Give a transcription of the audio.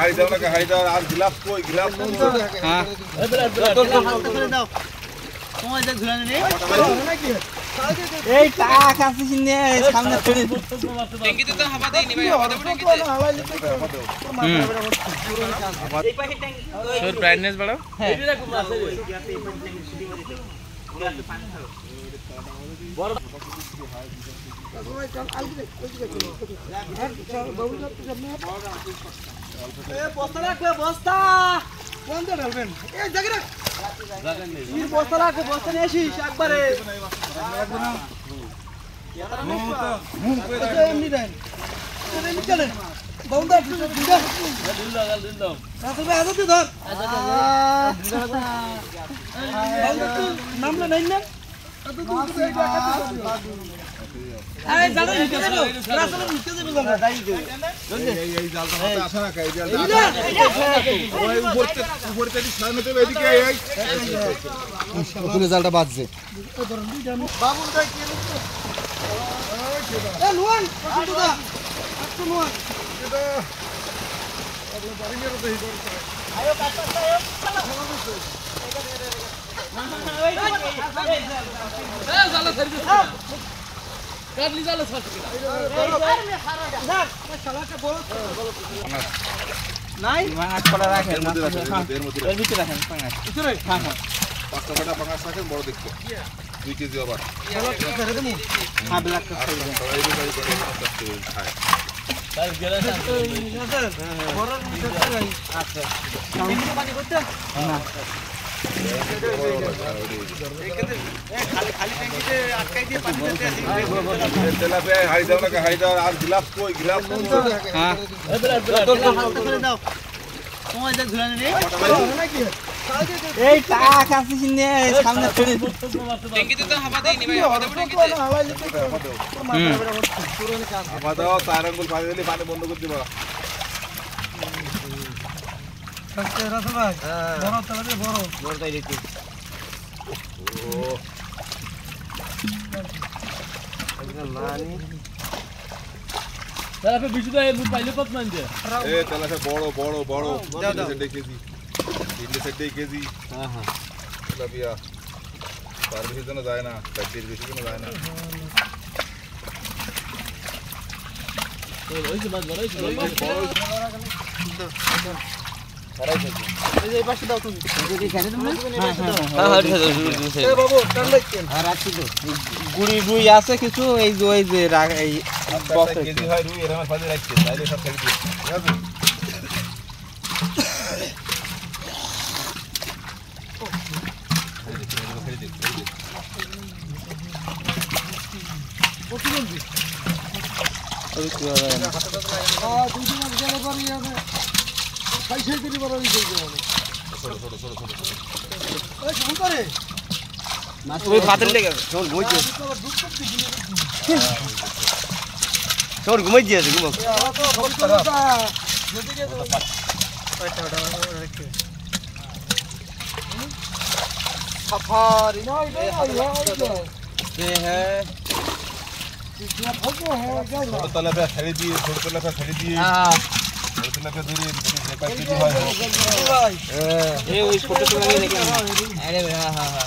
High দাও না, high দাও। আর গ্লাস কই? গ্লাস হ্যাঁ দাও। সময় যা ঘুরানো নেই এই টাক আসিস নে সামনে ছড়ি ট্যাঙ্কিতে তো হাওয়া দেয়নি ভাই, হাওয়া দেব ট্যাঙ্কিতে এই পাশে ট্যাঙ্কি সর ব্রাইটনেস বাড়াও। হ্যাঁ এই দেখো আছে পানি খাও বড় বস্তা রাখবে, বস্তা কোনটা ঢালবেন? এই জায়গা রাখ, বস্তা রাখো, বস্তা নিয়ে আসিস একবারে এমনি দেন এমনি চলেন বন্ধা নামলে নাই না জালটা বাজছে নাই মাছ পড়া রাখেন, এর ভিতরে রাখেন পাঙাশ ভিতরে। হ্যাঁ হ্যাঁ 5টা বড় পাঙাশ রাখেন, বড় দেখতে 2 কেজি আবার। হ্যাঁ ব্ল্যাক কাপ এই গাড়ি করে খায় তাই গেলে না বড় আচ্ছা পানি করতে না খালি খালি ট্যাঙ্কিতে আটকাই দিয়ে পানি দিতে আসি তেলাপে হাই দাও না, হাই দাও। আর গ্লাস কই? গ্লাস হ্যাঁ এই দাও। সময় যা ঘুরানো নেই এই টাক আসিস নে সামনে ছড়ি ট্যাঙ্কিতে তো হাওয়া দেয়নি ভাই, হাওয়া দেব ট্যাঙ্কিতে হাওয়া দাও। তার আঙ্গুল ফাড়ে দিলে পানি বন্ধ করে দিবা। রাসেল ভাই বড় তাহলে বড় বড় তাই দিতে ও একদম নানি তাহলে আপনি বিশুদা এর পাইলে কত মান দে এ তাহলে বড় বড় বড় 2 কেজি 3 কেজি। হ্যাঁ হ্যাঁ লাবিয়া পার বেশি তো যায় না, 4 বেশি তো যায় না। ওই যে মাছ বড় এই এই পাশে দাও তুমি এই খানে তুমি। হ্যাঁ হ্যাঁ এ বাবু টান লাগছেন আর রাখছি তো গুড়ি রুই আছে কিছু এই যে ওই যে এই বক্স কেজি হয় রুই এর আমার ফাজে রাখছেন তাইলে সব ছেড়ে দিই ঠিক আছে। কত বলবি ওই কি হবে না দুই দিন গেল পরে হবে পয়সা দিবি বড় হই যাবে ছোট ছোট ছোট ছোট ওই ফোন করে মাছ ওই ভাতের লেগে চল ঘুমাইছে চল ঘুমাইছে ঘুমো যদি গে ওইটা রাখতে সাফারি নয় রে ये है छोड़ तले पे खड़ी दी, छोड़ तले पे खड़ी दी। हां छोड़ तले पे दूरी दूरी 5 केजी है ये वही छोटे तो लगे लेकिन अरे हां हां हां